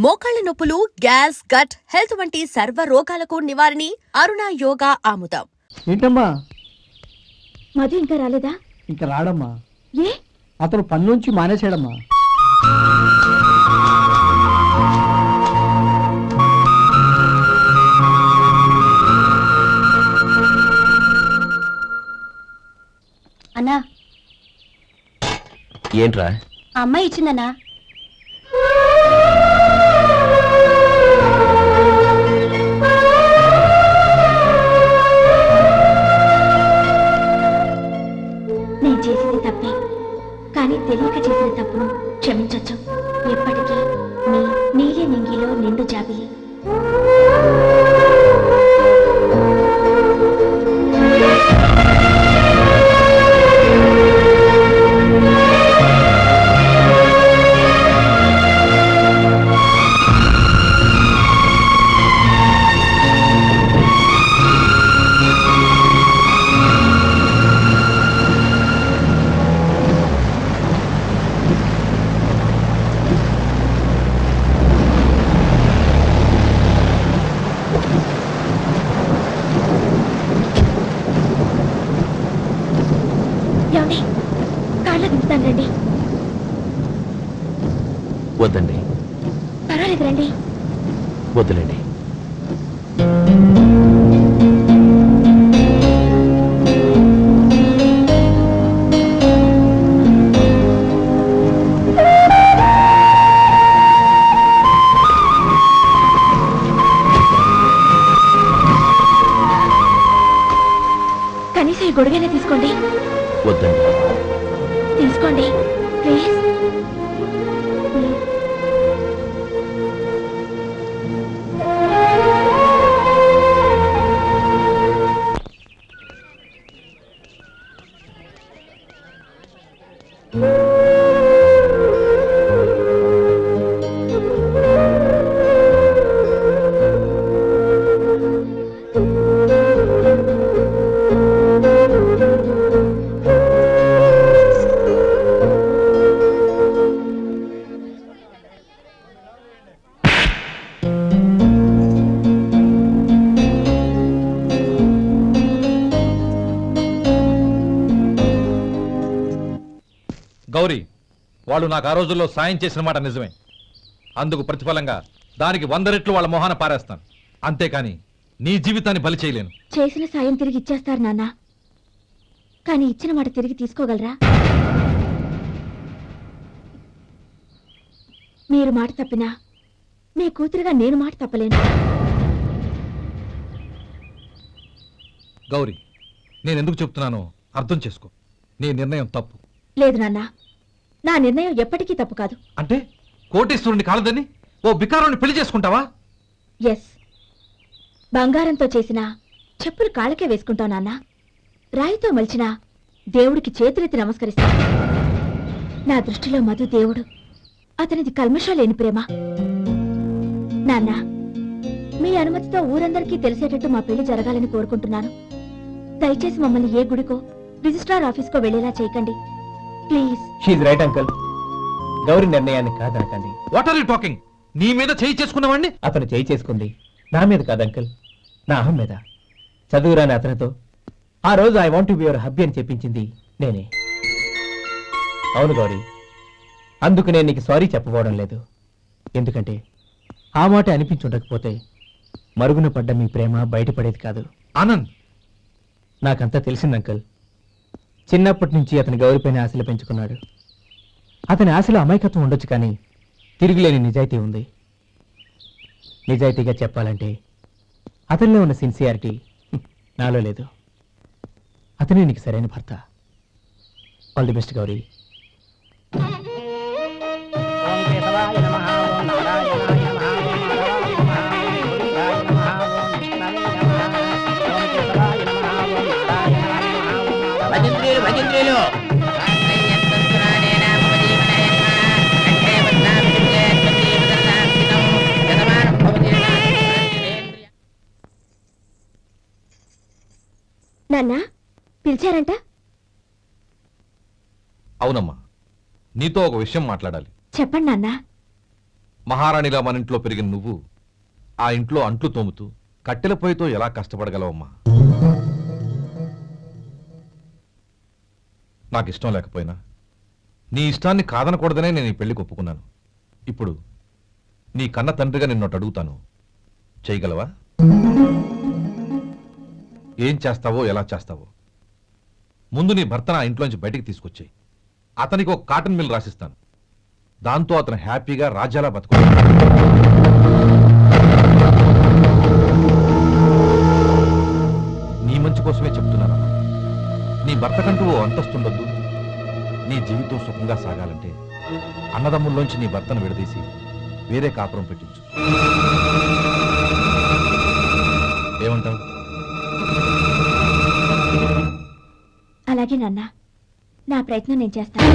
మోకాళ్ల నొప్పులు, gas, gut health వంటి సర్వ రోగాలకు నివారణి అరుణ యోగా ఆముదం. ఏంటమ్మా మధు ఇంకా రాలేదా? ఇంకా రాడమ్మా. ఏ? అతను పని నుంచి మానేసాడమ్మా. అన్నా, ఏంట్రా? ఆ అమ్మాయి ఇచ్చిందన్నా. నేను చేసింది తప్పే, కానీ తెలియక చేసిన తప్పును క్షమించొచ్చు. ఎప్పటికీ నీ నీలి నింగిలో నిండు జాబిలి. కాళ్ళ దింపుతాను, రండి. వద్దండి. పర్వాలేదు, రండి. వద్దులేండి. కనీసం ఈ గొడుగైనా తీసుకోండి. వద్దండి. తీసుకోండి ప్లీజ్. గౌరీ, వాళ్ళు నాకు ఆ రోజుల్లో సాయం చేసిన మాట నిజమే. అందుకు ప్రతిఫలంగా దానికి 100 రెట్లు వాళ్ళ మొహాన పారేస్తాను. అంతేకాని నీ జీవితాన్ని బలి చేయలేను. చేసిన సాయం తిరిగి ఇచ్చేస్తారు నాన్న, కానీ ఇచ్చిన మాట తిరిగి తీసుకోగలరా? మీరు మాట తప్పినా మీ కూతురుగా నేను మాట తప్పలేను. గౌరీ, నేను ఎందుకు చెప్తున్నానో అర్థం చేసుకో. నీ నిర్ణయం తప్పు. లేదు నాన్న, నా నిర్ణయం ఎప్పటికీ తప్పు కాదు. అంటే కోటీశ్వరుని కాలదని ఓ బికారాన్ని పెళ్లి చేసుకుంటావా? ఎస్, బంగారంతో చేసిన చెప్పులు కాళ్ళకే వేసుకుంటావు నాన్న. రాయితో మలిచిన దేవుడికి చేతులెత్తి నమస్కరిస్తా. నా దృష్టిలో మధు దేవుడు, అతనిది కల్మషం లేని ప్రేమ. నాన్న, మీ అనుమతితో ఊరందరికీ తెలిసేటట్టు మా పెళ్లి జరగాలని కోరుకుంటున్నాను. దయచేసి మమ్మల్ని ఏ గుడికో రిజిస్ట్రార్ ఆఫీస్కో వెళ్లేలా చేయకండి ప్లీజ్. షీఈ్ రైట్ అంకుల్. గౌరీ నిర్ణయాన్ని కాదనకండి. What are you talking? నీ మీద చేయి చేసుకున్నవాడిని అతను చేయి చేసుకుంది నా మీద కాదు అంకుల్, నా అహం మీద. చదువురాని అతనితో ఆ రోజు I want to be your hubby అని చెప్పించింది నేనే. అవును గౌరీ, అందుకు నేను నీకు సారీ చెప్పబోవడం లేదు. ఎందుకంటే ఆ మాట అనిపించుండకపోతే మరుగున పడ్డ మీ ప్రేమ బయటపడేది కాదు. ఆనంద్, నాకంతా తెలిసింది అంకుల్. చిన్నప్పటి నుంచి అతని గౌరీపైన ఆశలు పెంచుకున్నాడు. అతని ఆశలో అమాయకత్వం ఉండొచ్చు, కానీ తిరుగులేని నిజాయితీ ఉంది. నిజాయితీగా చెప్పాలంటే అతనిలో ఉన్న సిన్సియారిటీ నాలో లేదు. అతనే నీకు సరైన భర్త. All the best Gauri. నాన్న పిలిచారంట? అవునమ్మా, నీతో ఒక విషయం మాట్లాడాలి. చెప్పండి నాన్న. మహారాణిలా మన ఇంట్లో పెరిగిన నువ్వు ఆ ఇంట్లో అంట్లు తోముతూ కట్టెల పొయ్యితో ఎలా కష్టపడగలవమ్మా? నాకు ఇష్టం లేకపోయినా నీ ఇష్టాన్ని కాదనకూడదనే నేను ఈ పెళ్లికి ఒప్పుకున్నాను. ఇప్పుడు నీ కన్న తండ్రిగా నిన్నొకటి అడుగుతాను, చేయగలవా? ఏం చేస్తావో ఎలా చేస్తావో ముందు నీ భర్తను ఆ ఇంట్లోంచి బయటికి తీసుకొచ్చేయి. అతనికి ఒక కాటన్ మిల్ రాసిస్తాను. దాంతో అతను హ్యాపీగా రాజ్యాలా బతుకు. నీ మంచి కోసమే చెప్తున్నాను. నీ భర్తకంటూ ఓ అంతస్తుండొద్దు. నీ జీవితం సుఖంగా సాగాలంటే అన్నదమ్ముల్లోంచి నీ భర్తను విడదీసి వేరే కాపురం పెట్టించు. ఏమంటావు? అలాగే నాన్న, నా ప్రయత్నం నేను చేస్తాను.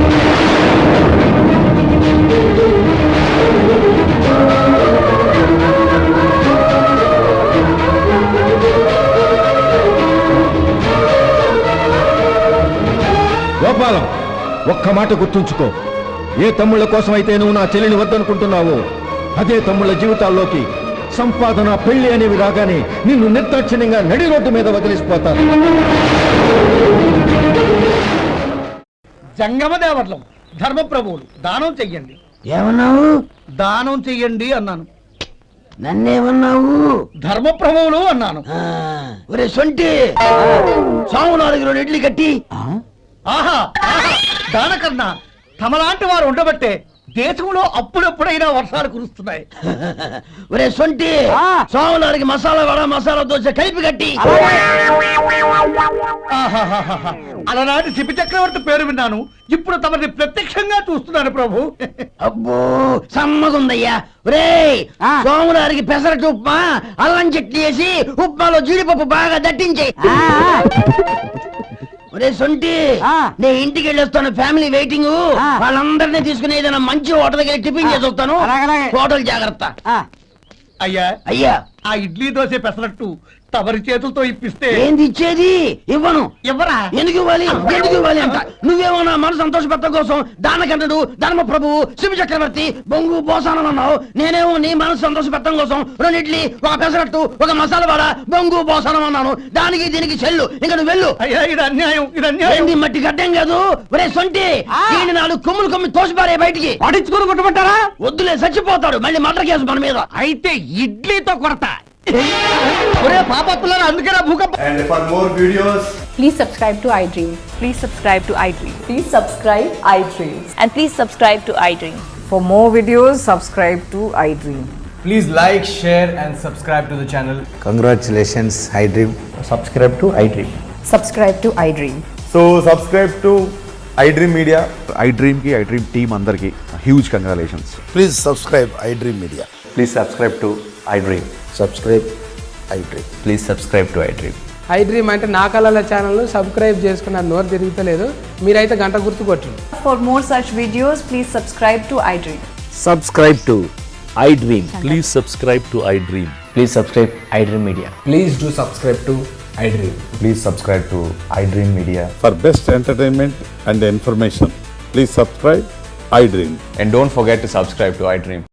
గోపాలం, ఒక్క మాట గుర్తుంచుకో. ఏ తమ్ముళ్ళ కోసం అయితే నువ్వు నా చెల్లిని వద్దనుకుంటున్నావో అదే తమ్ముళ్ళ జీవితాల్లోకి సంపాదన, పెళ్లి అనేవి రాగానే నిన్ను నిర్దాక్షిణ్యంగా నడి రోడ్డు మీద వదిలిసిపోతారు. జంగమదేవర్లం ధర్మప్రభువులు దానం చెయ్యండి. ఏమన్నావు? దానం చెయ్యండి అన్నాను. నన్నేమన్నావు? ధర్మప్రభువులు అన్నాను. ఒరే సొంటి, సాము 4 ఇడ్లీ కట్టి. ఆహా ఆహా, దానకన్నా తమలాంటి వారు ఉండబట్టే దేశంలో అప్పుడప్పుడైనా వర్షాలు కురుస్తున్నాయి. ఒరే సొంటి, సాము 4 మసాలా వడ, మసాలా దోశ కలిపి కట్టి. ఆహాహాహా, అలనాటి శిపి చక్రవర్తి పేరు విన్నాను, ఇప్పుడు తమని ప్రత్యక్షంగా చూస్తున్నాను ప్రభు. అబ్బో సమ్మగుందయ్యా. ఒరే సోము 4 పెసరట్టు ఉప్మా, అల్లం చట్నీ వేసి ఉప్మాలో జీడిపప్పు బాగా దట్టించే. ఒరే సొంటి, నేను ఇంటికి వెళ్ళొస్తాను, ఫ్యామిలీ వెయిటింగ్. వాళ్ళందరినీ తీసుకుని ఏదైనా మంచి హోటల్కి వెళ్ళి టిఫిన్ చేసి వస్తాను. హోటల్ జాగ్రత్త. అయ్యా అయ్యా, ఆ ఇడ్లీ దోశ పెసరట్టు తమరి చేతులతో ఇప్పిస్తే ఏంది ఇచ్చేది? ఇవ్వను. ఎవరా? ఎందుకు ఇవ్వాలి? ఎందుకు ఇవ్వాలి అంట? నువ్వేమో నా మనసు సంతోషపెట్టడం కోసం దానకంటుడు, ధర్మ ప్రభువు, శివ చక్రవర్తి, బొంగు బోసానం అన్నావు. నేనేమో నీ మనసు సంతోషపెట్టడం కోసం 2 ఇడ్లీ, ఒక పెసరట్టు, ఒక మసాలా వడ, బొంగు బోసానం అన్నాను. దానికి దీనికి చెల్లు. ఇంకా నువ్వు వెళ్ళు. అయ్యా ఇది అన్యాయం, ఇది అన్యాయం. ఏంది మట్టి గడ్డం కాదు. ఒరే సొంటి, దీన్ని 4 కొమ్ములు కొమ్మి తోసిపారే బయటికి. పడించుకుని కొట్టమంటారా? వద్దులే, చచ్చిపోతాడు. మళ్ళీ మర్డర్ కేసు మన మీద. అయితే ఇడ్లీతో కొడతా. ఒరే పాపత్తులారా, అందుకేనా భూకంపం. And for more videos, Please subscribe to iDream. Please subscribe to iDream. Please subscribe iDream. And please subscribe to iDream. For more videos, subscribe to iDream. please like, share and subscribe to the channel. Congratulations, iDream. Subscribe to iDream. Subscribe to iDream. So subscribe to iDream Media. iDream ki iDream team andarki huge congratulations. Please subscribe iDream Media. Please subscribe to iDream. Subscribe iDream. Please subscribe to iDream. iDream అంటే నా కళల ఛానల్ను subscribe చేసుకున్న నోరు తిరుగుతలేదు. మీరైతే గంట గుర్తు కొట్టండి. For more such videos, please subscribe to iDream. Subscribe to iDream. Please subscribe to iDream. Please subscribe iDream Media. Please do subscribe to iDream. Please subscribe to iDream Media. For best entertainment and information, please subscribe iDream. And don't forget to subscribe to iDream.